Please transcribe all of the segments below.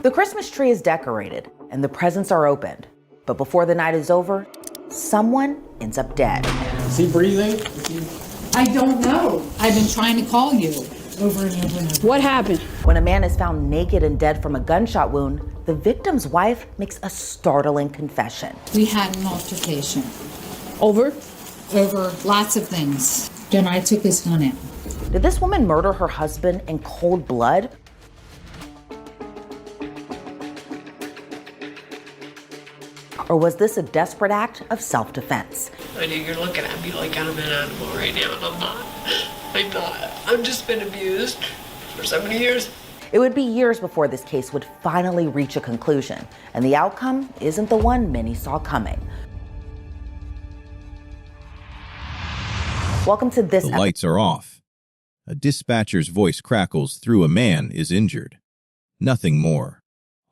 The Christmas tree is decorated and the presents are opened. But before the night is over, someone ends up dead. Is he breathing? I don't know. I've been trying to call you over and over and over. What happened? When a man is found naked and dead from a gunshot wound, the victim's wife makes a startling confession. We had an altercation. Over? Over lots of things. Then I took his gun out. Did this woman murder her husband in cold blood? Or was this a desperate act of self-defense? I know you're looking at me like I'm an animal right now, and I'm not. I'm not. I've just been abused for so many years. It would be years before this case would finally reach a conclusion, and the outcome isn't the one many saw coming. Welcome to this The lights are off. A dispatcher's voice crackles through a man is injured. Nothing more.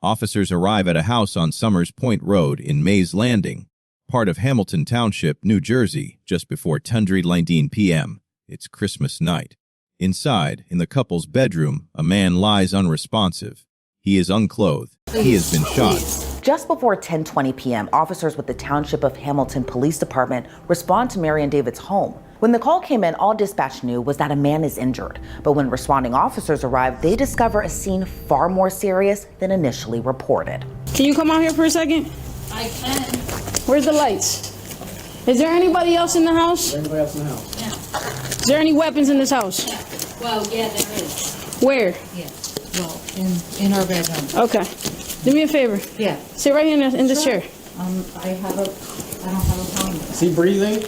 Officers arrive at a house on Summers Point Road in Mays Landing, part of Hamilton Township, New Jersey, just before 10:19 p.m. It's Christmas night. Inside, in the couple's bedroom, a man lies unresponsive. He is unclothed. He has been shot. Just before 10:20 p.m., officers with the Township of Hamilton Police Department respond to Mary and David's home. When the call came in, all dispatch knew was that a man is injured. But when responding officers arrived, they discover a scene far more serious than initially reported. Can you come out here for a second? I can. Where's the lights? Is there anybody else in the house? Anybody else in the house? Yeah. Is there any weapons in this house? Well, yeah, there is. Where? Yeah. Well, in our bedroom. Okay. Do me a favor. Yeah. Sit right here in this chair. I don't have a phone. Is he breathing?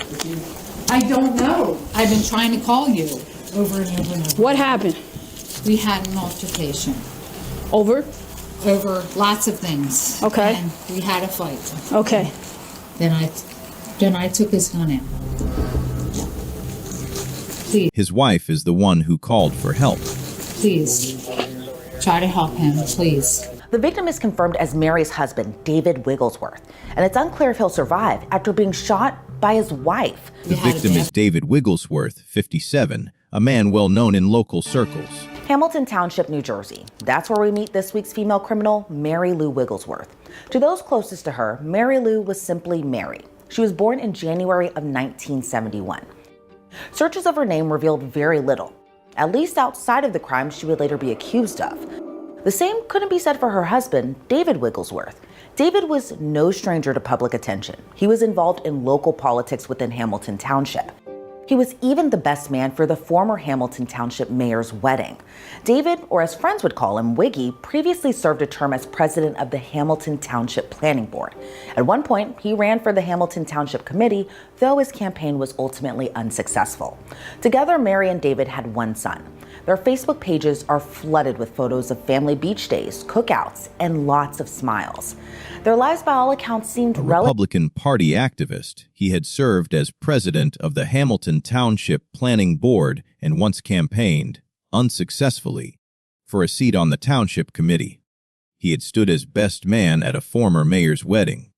I don't know. I've been trying to call you over and over and over. What happened? We had an altercation. Over? Over lots of things. Okay. And we had a fight. Okay. Then I took his gun out. Please. His wife is the one who called for help. Please. Try to help him, please. The victim is confirmed as Mary's husband, David Wigglesworth, and it's unclear if he'll survive after being shot by his wife. The victim is David Wigglesworth, 57, a man well known in local circles. Hamilton Township, New Jersey. That's where we meet this week's female criminal, Mary Lou Wigglesworth. To those closest to her, Mary Lou was simply Mary. She was born in January of 1971. Searches of her name revealed very little, at least outside of the crime she would later be accused of. The same couldn't be said for her husband, David Wigglesworth. David was no stranger to public attention. He was involved in local politics within Hamilton Township. He was even the best man for the former Hamilton Township mayor's wedding. David, or as friends would call him, Wiggy, previously served a term as president of the Hamilton Township Planning Board. At one point, he ran for the Hamilton Township Committee, though his campaign was ultimately unsuccessful. Together, Mary and David had one son. Their Facebook pages are flooded with photos of family beach days, cookouts, and lots of smiles. Their lives, by all accounts, seemed A Republican Party activist, he had served as president of the Hamilton Township Planning Board and once campaigned, unsuccessfully, for a seat on the Township Committee. He had stood as best man at a former mayor's wedding.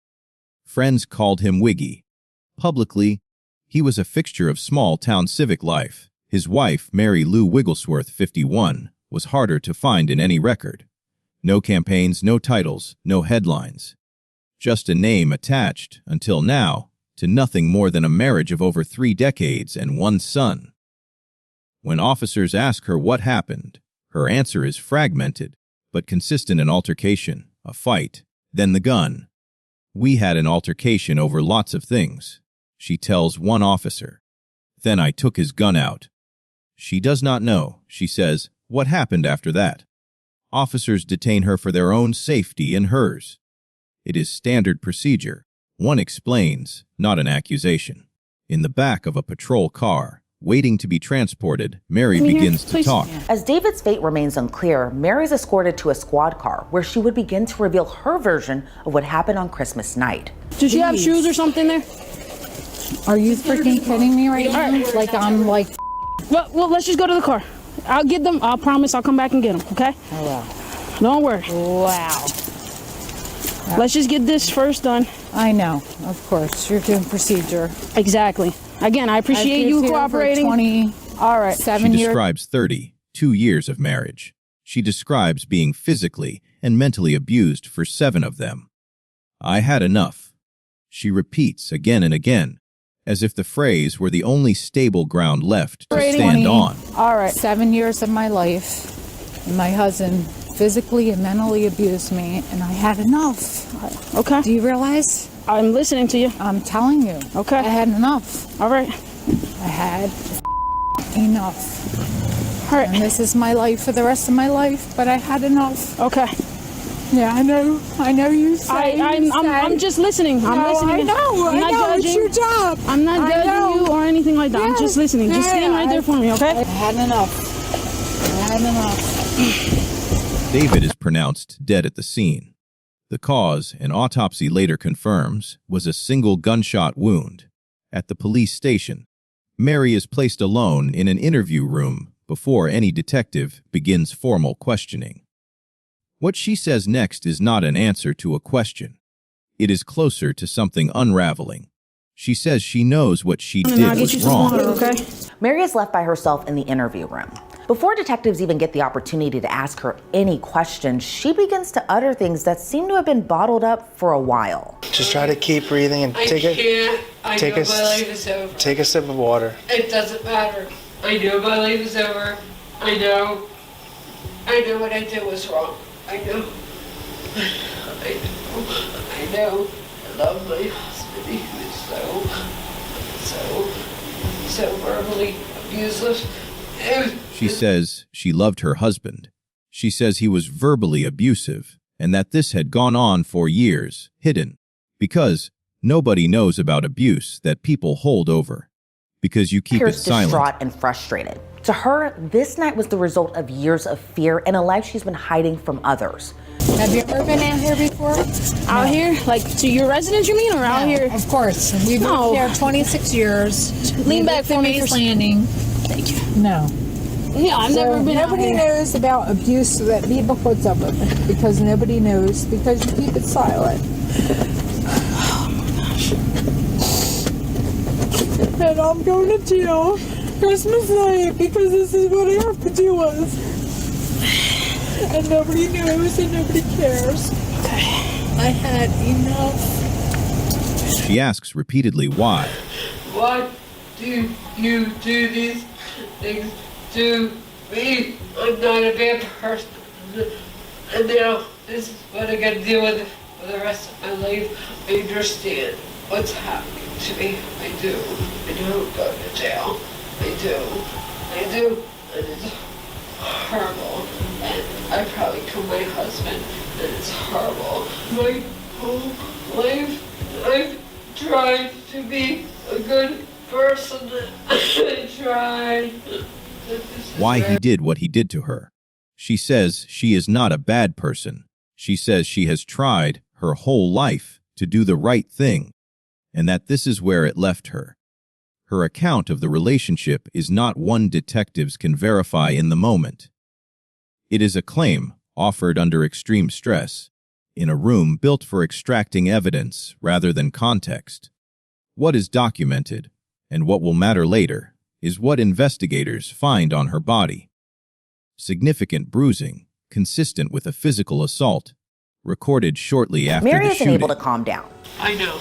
Friends called him Wiggy. Publicly, he was a fixture of small-town civic life. His wife, Mary Lou Wigglesworth, 51, was harder to find in any record. No campaigns, no titles, no headlines. Just a name attached, until now, to nothing more than a marriage of over 3 decades and one son. When officers ask her what happened, her answer is fragmented, but consistent: an altercation, a fight, then the gun. We had an altercation over lots of things, she tells one officer. Then I took his gun out. She does not know, she says, what happened after that. Officers detain her for their own safety and hers. It is standard procedure. One explains, not an accusation. In the back of a patrol car, waiting to be transported, Mary begins to talk. As David's fate remains unclear, Mary's escorted to a squad car where she would begin to reveal her version of what happened on Christmas night. Did she have shoes or something there? Are you freaking kidding me right now? Like, I'm like... Well, let's just go to the car. I'll get them. I'll promise I'll come back and get them, okay? Oh, wow. Don't worry. Wow. Let's just get this first done. I know, of course. You're doing procedure. Exactly. Again, I appreciate you cooperating. For 20, all right. 7 years. She describes 32 years of marriage. She describes being physically and mentally abused for 7 of them. "I had enough," she repeats again and again, as if the phrase were the only stable ground left to stand on. All right. 7 years of my life, my husband physically and mentally abused me, and I had enough. Okay. Do you realize? I'm listening to you. I'm telling you. Okay. I had enough. All right. I had enough. All right. And this is my life for the rest of my life, but I had enough. Okay. Yeah, I know. I know you say. I'm just listening. I'm listening. I know. I'm not It's judging. your job. I'm not I know. judging you or anything like that. I'm just listening. Just stand right there for me, I okay? had enough. I had enough. David is pronounced dead at the scene. The cause, an autopsy later confirms, was a single gunshot wound. At the police station, Mary is placed alone in an interview room before any detective begins formal questioning. What she says next is not an answer to a question. It is closer to something unraveling. She says she knows what she And did I'll get was you some wrong. water, okay? Mary is left by herself in the interview room. Before detectives even get the opportunity to ask her any questions, she begins to utter things that seem to have been bottled up for a while. Just try to keep breathing and I take can't. it. I take know a my life is over. Take a sip of water. It doesn't matter. I know my life is over. I know. I know what I did was wrong. I know. I know. I love my husband. He was so verbally abusive. She says she loved her husband. She says he was verbally abusive and that this had gone on for years, hidden, because nobody knows about abuse that people hold over, because you keep it Appears silent. distraught and frustrated. To her, this night was the result of years of fear and a life she's been hiding from others. Have you ever been out here before? Out here? Like to your residence, you mean, or out No, here? Of course. We've No. lived here 26 years. Lean back for me. Mace Landing. Thank you. No. Yeah, I've never been out Nobody here. knows about abuse that people puts up with because nobody knows because you keep it silent. And I'm going to jail Christmas night because this is what I have to deal with. And nobody knows and nobody cares. I had enough. She asks repeatedly why. Why do you do these things to me? I'm not a bad person. And now this is what I gotta deal with for the rest of my life. I understand what's happening to me. I do. I don't go to jail. I do. And it's horrible. And I probably killed my husband. And it's horrible. My whole life I've tried to be a good person. I tried. Why he did what he did to her. She says she is not a bad person. She says she has tried her whole life to do the right thing, and that this is where it left her. Her account of the relationship is not one detectives can verify in the moment. It is a claim offered under extreme stress, in a room built for extracting evidence rather than context. What is documented, and what will matter later, is what investigators find on her body. Significant bruising, consistent with a physical assault, recorded shortly after Mary the isn't shooting. able to calm down. I know.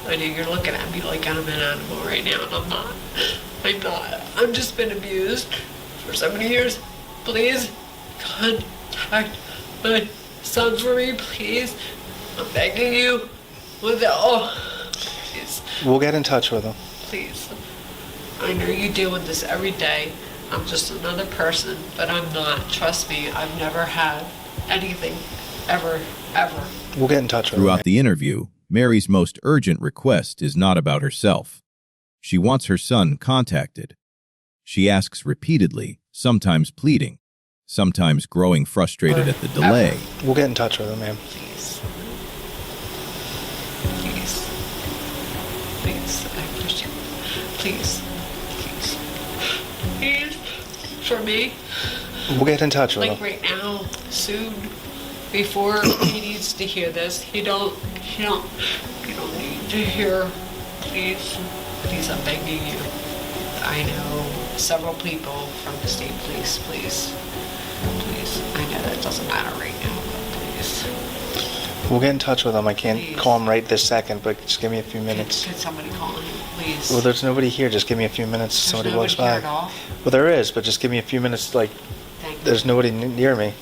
I know you're looking at me like I'm an animal right now, and I'm not. I'm not. I've just been abused for so many years. Please contact my son for me, please. I'm begging you. Please, We'll get in touch with him. please. I know you deal with this every day. I'm just another person, but I'm not. Trust me, I've never had anything, ever. We'll get in touch with him. Throughout the interview, Mary's most urgent request is not about herself. She wants her son contacted. She asks repeatedly, sometimes pleading, sometimes growing frustrated at the delay. We'll get in touch with him, ma'am. Please. Please. Please. I appreciate it. Please. Please. Please. For me. We'll get in touch with Like him. right now. Soon. Before he needs to hear this. You don't need to hear. Please. Please, I'm begging you. I know several people from the state police. Please. Please. doesn't matter right now, please. We'll get in touch with him. I can't Please. call him right this second, but just give me a few minutes. Could somebody call him, please? Well, there's nobody here. Just give me a few minutes. There's Somebody walks nobody by. here at all? Well, there is, but just give me a few minutes. Like, Thank you. there's nobody near me.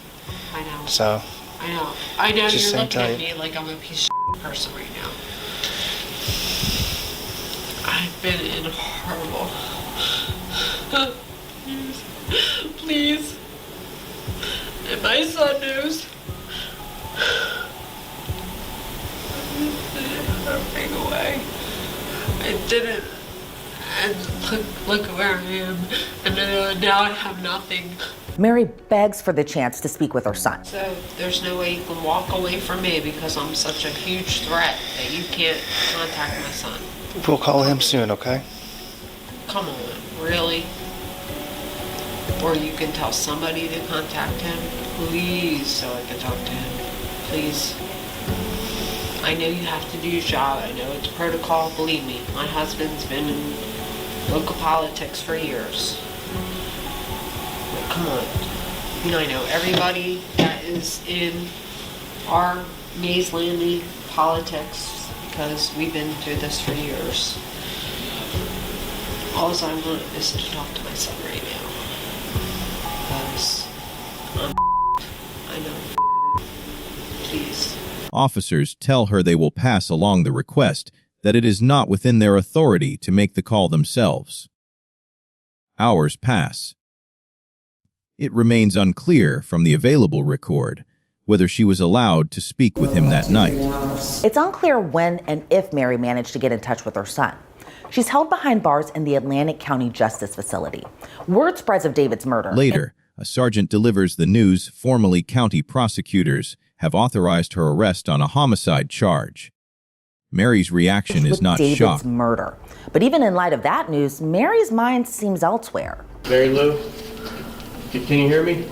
I know. So, I know Just you're hang looking at tight. me like I'm a piece of person right now. I've been in horrible. Please. And my son knows. Everything away. I didn't. And look where I am. And now I have nothing. Mary begs for the chance to speak with her son. So there's no way you can walk away from me because I'm such a huge threat that you can't contact my son. we'll call him soon, okay? Come on, really? Or you can tell somebody to contact him, please, so I can talk to him, please. I know you have to do your job. I know it's protocol. Believe me, my husband's been in local politics for years. But come on. You know, I know everybody that is in our Mays Landing politics because we've been through this for years. All I want is to talk to my son right now. Because I know. Please. Officers tell her they will pass along the request, that it is not within their authority to make the call themselves. Hours pass. It remains unclear from the available record whether she was allowed to speak with him that night. It's unclear when and if Mary managed to get in touch with her son. She's held behind bars in the Atlantic County Justice Facility. Word spreads of David's murder. Later, a sergeant delivers the news formerly county prosecutors have authorized her arrest on a homicide charge. Mary's reaction is with not David's shock. murder. But even in light of that news, Mary's mind seems elsewhere. Mary Lou, can you hear me?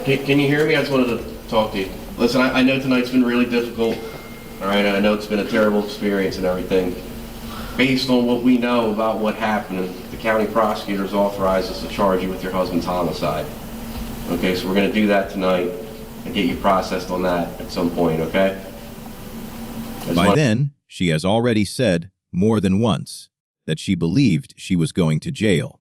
Can you hear me? I just wanted to talk to you. Listen, I know tonight's been really difficult. All right, I know it's been a terrible experience and everything. Based on what we know about what happened, the county prosecutors authorized us to charge you with your husband's homicide. Okay, so we're going to do that tonight and get you processed on that at some point, okay? By then, she has already said, more than once, that she believed she was going to jail.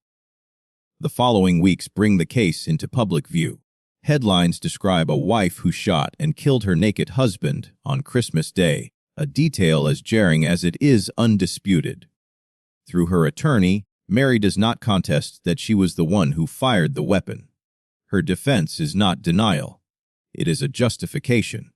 The following weeks bring the case into public view. Headlines describe a wife who shot and killed her naked husband on Christmas Day, a detail as jarring as it is undisputed. Through her attorney, Mary does not contest that she was the one who fired the weapon. Her defense is not denial. It is a justification.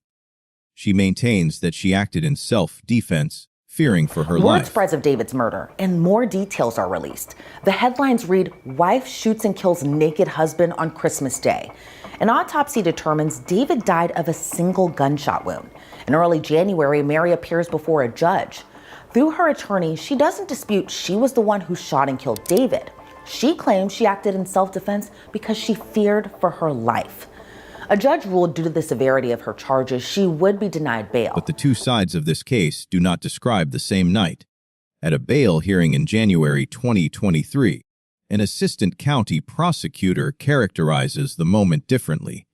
She maintains that she acted in self-defense, fearing for her Word life. spreads of David's murder, and more details are released. The headlines read, "Wife shoots and kills naked husband on Christmas Day." An autopsy determines David died of a single gunshot wound. In early January, Mary appears before a judge. Through her attorney, she doesn't dispute she was the one who shot and killed David. She claims she acted in self-defense because she feared for her life. A judge ruled due to the severity of her charges, she would be denied bail. But the two sides of this case do not describe the same night. At a bail hearing in January 2023, an assistant county prosecutor characterizes the moment differently,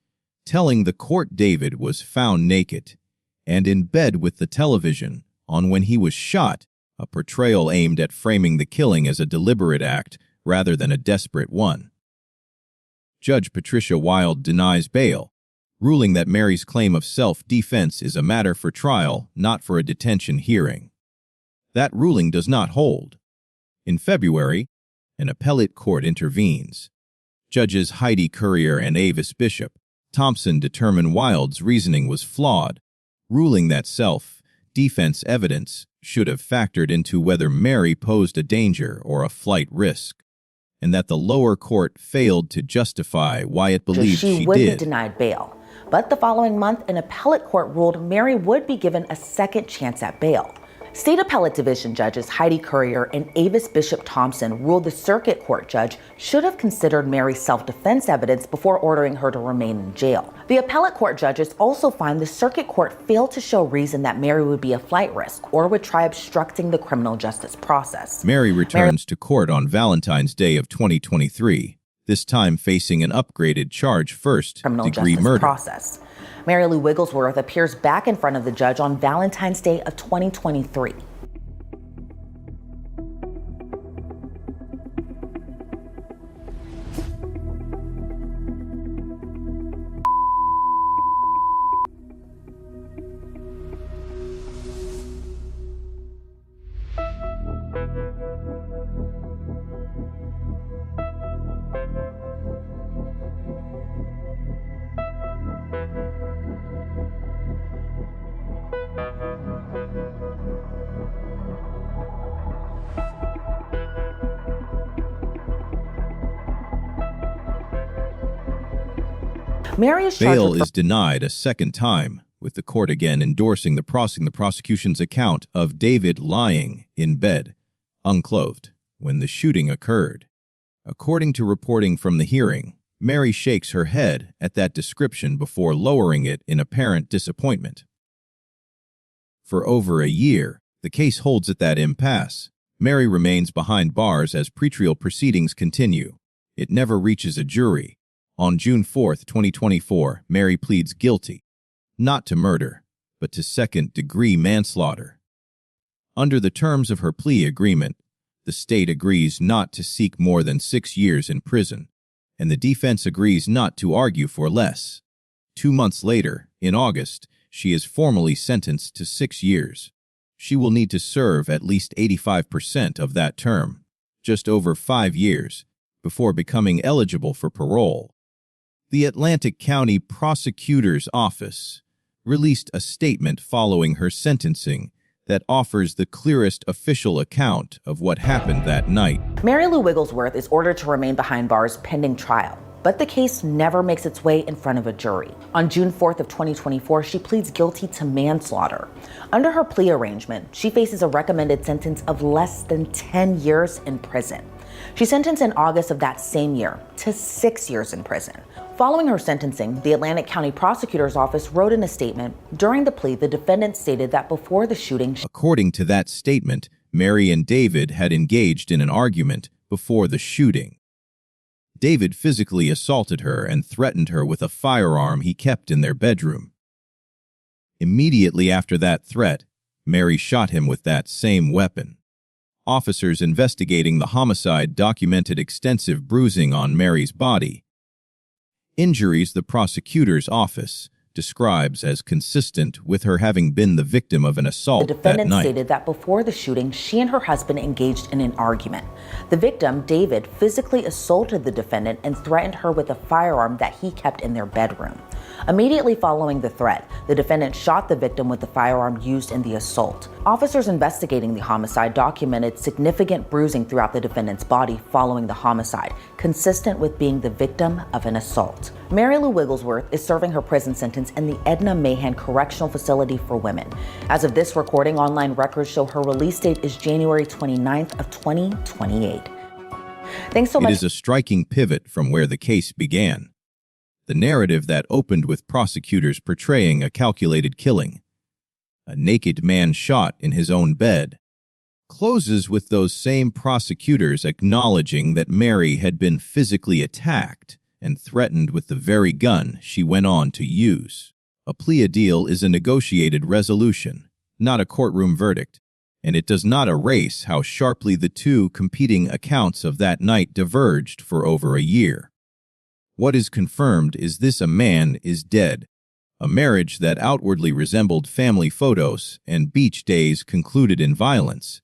telling the court David was found naked and in bed with the television on when he was shot, a portrayal aimed at framing the killing as a deliberate act rather than a desperate one. Judge Patricia Wild denies bail, ruling that Mary's claim of self-defense is a matter for trial, not for a detention hearing. That ruling does not hold. In February, an appellate court intervenes. Judges Heidi Currier and Avis Bishop Thompson determined Wild's reasoning was flawed, ruling that self-defense evidence should have factored into whether Mary posed a danger or a flight risk, and that the lower court failed to justify why it believed she would be did. denied bail. But the following month, an appellate court ruled Mary would be given a second chance at bail. State Appellate Division judges Heidi Currier and Avis Bishop Thompson ruled the circuit court judge should have considered Mary's self-defense evidence before ordering her to remain in jail. The appellate court judges also find the circuit court failed to show reason that Mary would be a flight risk or would try obstructing the criminal justice process. Mary returns to court on Valentine's Day of 2023, this time facing an upgraded charge, criminal first-degree justice murder. process. Mary Lou Wigglesworth appears back in front of the judge on Valentine's Day of 2023. Mary is charged Bail with is denied a second time, with the court again endorsing the prosecution's account of David lying in bed, unclothed, when the shooting occurred. According to reporting from the hearing, Mary shakes her head at that description before lowering it in apparent disappointment. For over a year, the case holds at that impasse. Mary remains behind bars as pretrial proceedings continue. It never reaches a jury. On June 4, 2024, Mary pleads guilty, not to murder, but to second-degree manslaughter. Under the terms of her plea agreement, the state agrees not to seek more than 6 years in prison, and the defense agrees not to argue for less. 2 months later, in August, she is formally sentenced to 6 years. She will need to serve at least 85% of that term, just over 5 years, before becoming eligible for parole. The Atlantic County Prosecutor's Office released a statement following her sentencing that offers the clearest official account of what happened that night. Mary Lou Wigglesworth is ordered to remain behind bars pending trial, but the case never makes its way in front of a jury. On June 4th of 2024, she pleads guilty to manslaughter. Under her plea arrangement, she faces a recommended sentence of less than 10 years in prison. She's sentenced in August of that same year to 6 years in prison. Following her sentencing, the Atlantic County Prosecutor's Office wrote in a statement, during the plea, the defendant stated that before the shooting... According to that statement, Mary and David had engaged in an argument before the shooting. David physically assaulted her and threatened her with a firearm he kept in their bedroom. Immediately after that threat, Mary shot him with that same weapon. Officers investigating the homicide documented extensive bruising on Mary's body. Injuries the prosecutor's office describes as consistent with her having been the victim of an assault that night. The defendant stated that before the shooting, she and her husband engaged in an argument. The victim, David, physically assaulted the defendant and threatened her with a firearm that he kept in their bedroom. Immediately following the threat, the defendant shot the victim with the firearm used in the assault. Officers investigating the homicide documented significant bruising throughout the defendant's body following the homicide, consistent with being the victim of an assault. Mary Lou Wigglesworth is serving her prison sentence in the Edna Mahan Correctional Facility for Women. As of this recording, online records show her release date is January 29th of 2028. Thanks so much. It is a striking pivot from where the case began. The narrative that opened with prosecutors portraying a calculated killing, a naked man shot in his own bed, closes with those same prosecutors acknowledging that Mary had been physically attacked and threatened with the very gun she went on to use. A plea deal is a negotiated resolution, not a courtroom verdict, and it does not erase how sharply the two competing accounts of that night diverged for over a year. What is confirmed is this: a man is dead. A marriage that outwardly resembled family photos and beach days concluded in violence,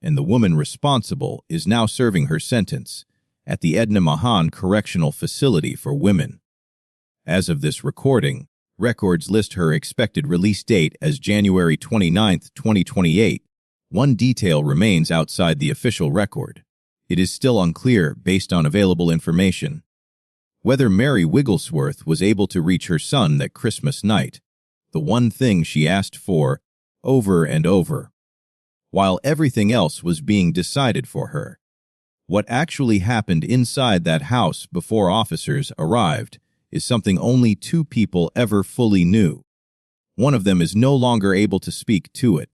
and the woman responsible is now serving her sentence at the Edna Mahan Correctional Facility for Women. As of this recording, records list her expected release date as January 29, 2028. One detail remains outside the official record. It is still unclear, based on available information, whether Mary Wigglesworth was able to reach her son that Christmas night, the one thing she asked for over and over, while everything else was being decided for her. What actually happened inside that house before officers arrived is something only two people ever fully knew. One of them is no longer able to speak to it.